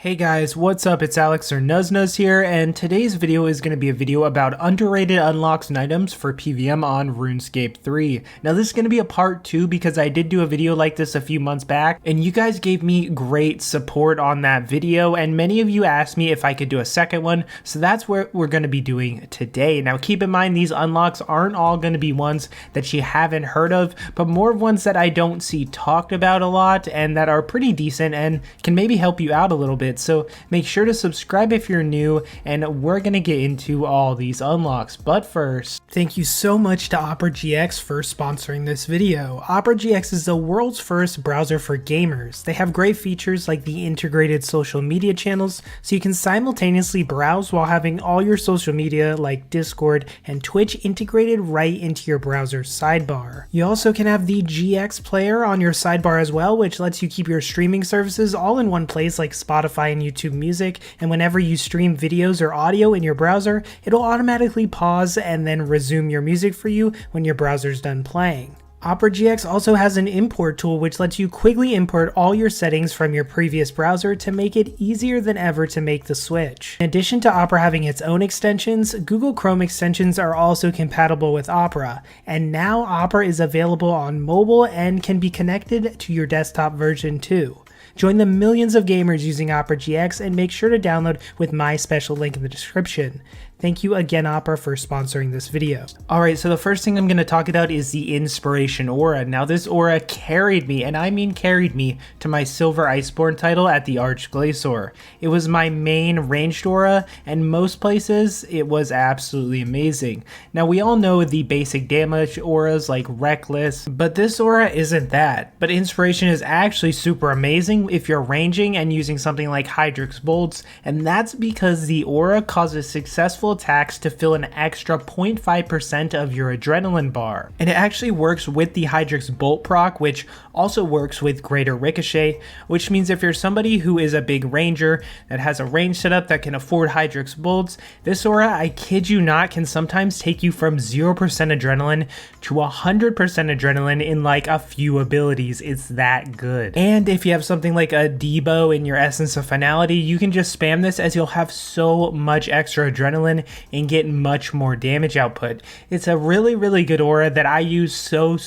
Hey guys, what's up? It's Alex or Nuzz here, and today's video is going to be a video about underrated unlocks and items for PVM on RuneScape 3. Now this is going to be a part 2 because I did do a video like this a few months back, and you guys gave me great support on that video, and many of you asked me if I could do a second one, so that's what we're going to be doing today. Now keep in mind these unlocks aren't all going to be ones that you haven't heard of, but more ones that I don't see talked about a lot and that are pretty decent and can maybe help you out a little bit. So make sure to subscribe if you're new, and we're gonna get into all these unlocks. But first, thank you so much to Opera GX for sponsoring this video. Opera GX is the world's first browser for gamers. They have great features like the integrated social media channels, so you can simultaneously browse while having all your social media like Discord and Twitch integrated right into your browser sidebar. You also can have the GX player on your sidebar as well, which lets you keep your streaming services all in one place like Spotify and YouTube Music, and whenever you stream videos or audio in your browser, it'll automatically pause and then resume your music for you when your browser's done playing. Opera GX also has an import tool which lets you quickly import all your settings from your previous browser to make it easier than ever to make the switch. In addition to Opera having its own extensions, Google Chrome extensions are also compatible with Opera, and now Opera is available on mobile and can be connected to your desktop version too. Join the millions of gamers using Opera GX and make sure to download with my special link in the description. Thank you again, Opera, for sponsoring this video. Alright, so the first thing I'm going to talk about is the Inspiration Aura. Now this aura carried me, and I mean carried me, to my Silver Iceborne title at the Archglacior. It was my main ranged aura, and most places it was absolutely amazing. Now we all know the basic damage auras like Reckless, but this aura isn't that. But Inspiration is actually super amazing if you're ranging and using something like Hydrix Bolts, and that's because the aura causes successful attacks to fill an extra 0.5% of your adrenaline bar. And it actually works with the Hydrix Bolt proc, which also works with greater ricochet, which means if you're somebody who is a big ranger that has a range setup that can afford Hydrix Bolts, this aura, I kid you not, can sometimes take you from 0% adrenaline to 100% adrenaline in like a few abilities. It's that good. And if you have something like a Debo in your Essence of Finality, you can just spam this as you'll have so much extra adrenaline and get much more damage output. It's a really good aura that I use so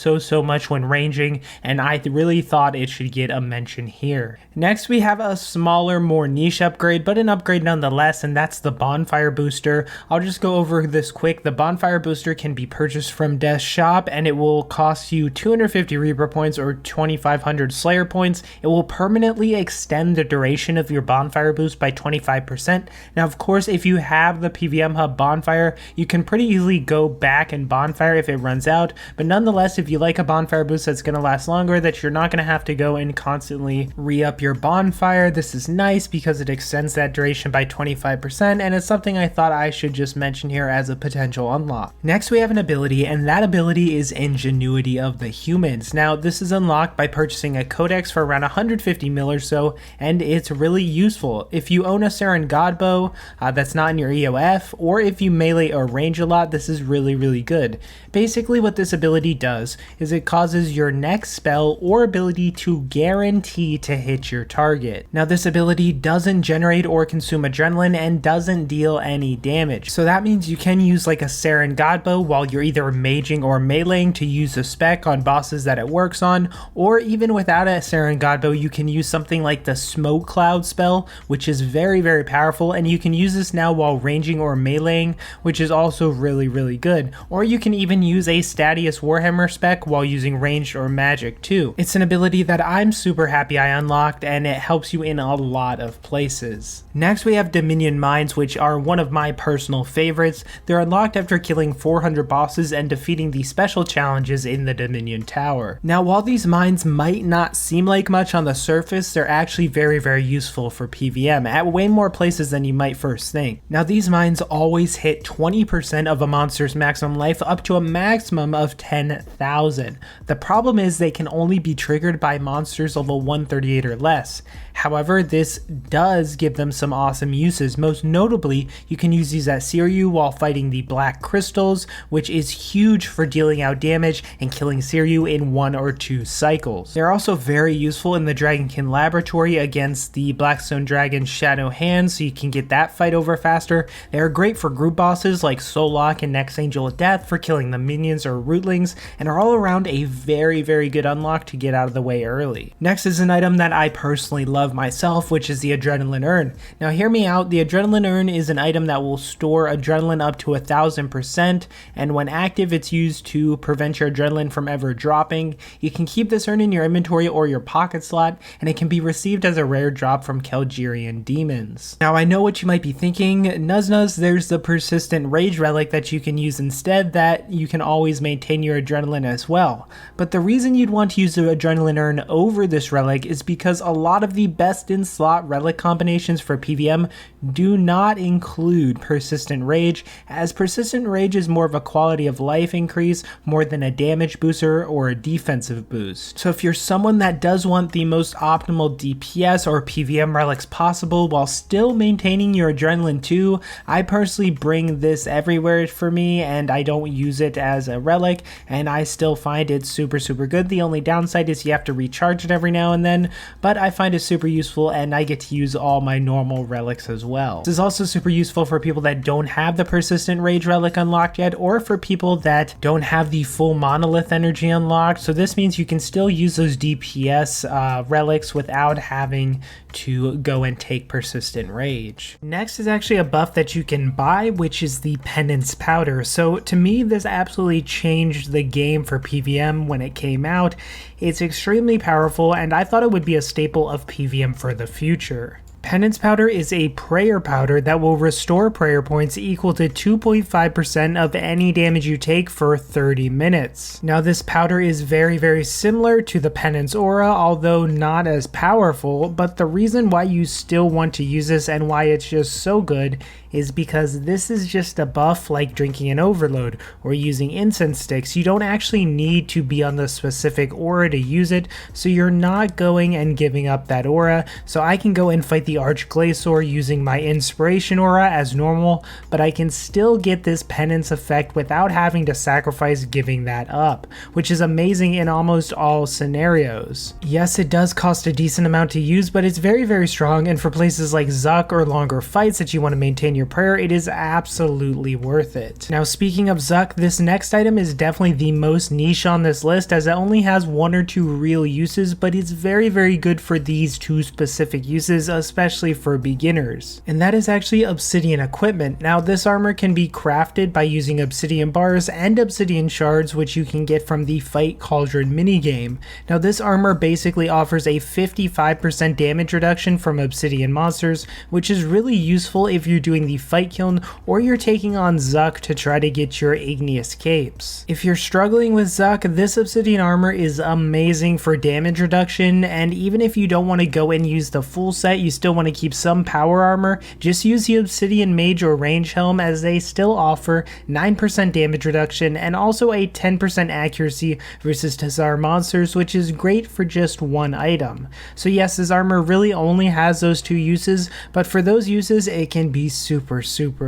much when ranging, and I really thought it should get a mention here. Next we have a smaller, more niche upgrade, but an upgrade nonetheless, and that's the Bonfire Booster. I'll just go over this quick. The Bonfire Booster can be purchased from Death's Shop, and it will cost you 250 Reaper points or 2500 Slayer points. It will permanently extend the duration of your Bonfire Boost by 25%. Now of course, if you have the PVM Hub Bonfire, you can pretty easily go back and Bonfire if it runs out, but nonetheless, if you like a Bonfire Boost that's going to last longer, that you're not going to have to go and constantly re-up your Bonfire, this is nice because it extends that duration by 25%, and it's something I thought I should just mention here as a potential unlock. Next we have an ability, and that ability is Ingenuity of the Humans. Now this is unlocked by purchasing a codex for around 150 mil or so, and it's really useful. If you own a Saren God bow that's not in your EOF, or if you melee or range a lot, this is really good. Basically what this ability does is it causes your next spell or ability to guarantee to hit your target. Now this ability doesn't generate or consume adrenaline and doesn't deal any damage. So that means you can use like a Saren God bow while you're either maging or meleeing to use the spec on bosses that it works on, or even without a Saren God bow, you can use something like the Smoke Cloud spell, which is very powerful, and you can use this now while ranging or meleeing, which is also really good. Or you can even use a Statius Warhammer spec while using ranged or magic too. It's an ability that I'm super happy I unlocked, and it helps you in a lot of places. Next we have Dominion Mines, which are one of my personal favorites. They're unlocked after killing 400 bosses and defeating the special challenges in the Dominion Tower. Now while these mines might not seem like much on the surface, they're actually very useful for PVM at way more places than you might first think. Now these mines always hit 20% of a monster's maximum life up to a maximum of 10,000. The problem is they can only be triggered by monsters level 138 or less. However, this does give them some awesome uses. Most notably, you can use these at Seiryu while fighting the black crystals, which is huge for dealing out damage and killing Seiryu in 1 or 2 cycles. They're also very useful in the Dragonkin laboratory against the Blackstone Dragon Shadow Hand, so you can get that fight over faster. They are great for group bosses like Solok and Next Angel of Death for killing the minions or rootlings, and are all around a very good unlock to get out of the way early. Next is an item that I personally love myself, which is the Adrenaline Urn. Now hear me out, the Adrenaline Urn is an item that will store adrenaline up to 1000%, and when active it's used to prevent your adrenaline from ever dropping. You can keep this urn in your inventory or your pocket slot, and it can be received as a rare drop from Kelgerian demons. Now I know what you might be thinking, Nuzz, there's the persistent rage relic that you can use instead that you can always maintain your adrenaline as well. But the reason you'd want to use the Adrenaline Urn over this relic is because a lot of the best in slot relic combinations for PVM do not include persistent rage, as persistent rage is more of a quality of life increase more than a damage booster or a defensive boost. So if you're someone that does want the most optimal DPS or PVM relics possible while still maintaining your adrenaline too, I personally bring this everywhere for me, and I don't use it as a relic, and I still find it super good. The only downside is you have to recharge it every now and then, but I find it super useful and I get to use all my normal relics as well. This is also super useful for people that don't have the persistent rage relic unlocked yet, or for people that don't have the full monolith energy unlocked. So this means you can still use those DPS relics without having to go and take persistent rage. Next is actually a buff that you can buy, which is the Penance Powder. So to me, this absolutely changed the game for PVM when it came out. It's extremely powerful, and I thought it would be a staple of PVM for the future. Penance Powder is a prayer powder that will restore prayer points equal to 2.5% of any damage you take for 30 minutes. Now this powder is very similar to the Penance Aura, although not as powerful, but the reason why you still want to use this and why it's just so good is because this is just a buff like drinking an overload or using incense sticks. You don't actually need to be on the specific aura to use it, so you're not going and giving up that aura. So I can go and fight the Archglacior using my inspiration aura as normal, but I can still get this penance effect without having to sacrifice giving that up, which is amazing in almost all scenarios. Yes, it does cost a decent amount to use, but it's very strong, and for places like Zuck or longer fights that you want to maintain your prayer, it is absolutely worth it. Now speaking of Zuck, this next item is definitely the most niche on this list, as it only has 1 or 2 real uses, but it's very good for these 2 specific uses, especially for beginners. And that is actually Obsidian equipment. Now this armor can be crafted by using Obsidian bars and Obsidian shards, which you can get from the Fight Cauldron minigame. Now this armor basically offers a 55% damage reduction from Obsidian monsters, which is really useful if you're doing the fight kiln or you're taking on Zuck to try to get your igneous capes. If you're struggling with Zuck, this Obsidian armor is amazing for damage reduction, and even if you don't want to go and use the full set, you still want to keep some power armor, just use the Obsidian Mage or Range Helm, as they still offer 9% damage reduction and also a 10% accuracy versus Tazar monsters, which is great for just 1 item. So yes, this armor really only has those 2 uses, but for those uses it can be super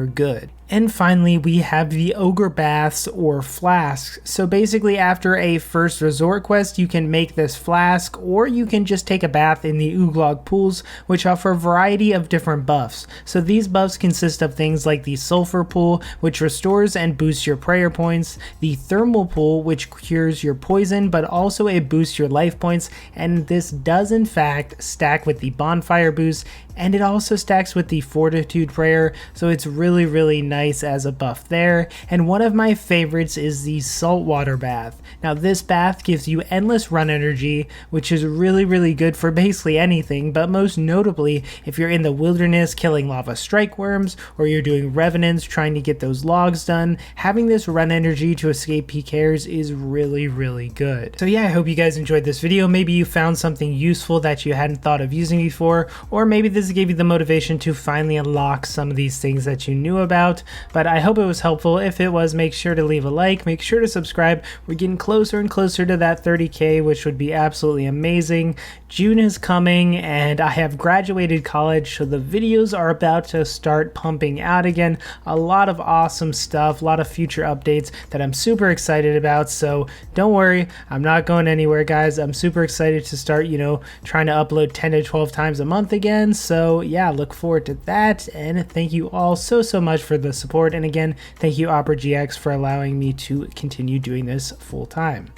good. And finally, we have the Ogre Baths or Flasks. So basically after a first resort quest, you can make this flask, or you can just take a bath in the Ogre Pools, which offer a variety of different buffs. So these buffs consist of things like the Sulfur Pool, which restores and boosts your prayer points, the Thermal Pool, which cures your poison, but also it boosts your life points, and this does in fact stack with the Bonfire Boost, and it also stacks with the Fortitude Prayer, so it's really nice as a buff there. And one of my favorites is the Saltwater Bath. Now this bath gives you endless run energy, which is really good for basically anything, but most notably if you're in the wilderness killing lava strike worms, or you're doing revenants trying to get those logs done, having this run energy to escape PKers is really good. So yeah, I hope you guys enjoyed this video. Maybe you found something useful that you hadn't thought of using before, or maybe this gave you the motivation to finally unlock some of these things that you knew about. But I hope it was helpful. If it was, make sure to leave a like, make sure to subscribe. We're getting closer and closer to that 30K, which would be absolutely amazing. June is coming and I have graduated college, so the videos are about to start pumping out again. A lot of awesome stuff, a lot of future updates that I'm super excited about. So don't worry, I'm not going anywhere, guys. I'm super excited to start, trying to upload 10 to 12 times a month again. So yeah, look forward to that. And thank you all so much for the support. And again, thank you OperaGX for allowing me to continue doing this full time.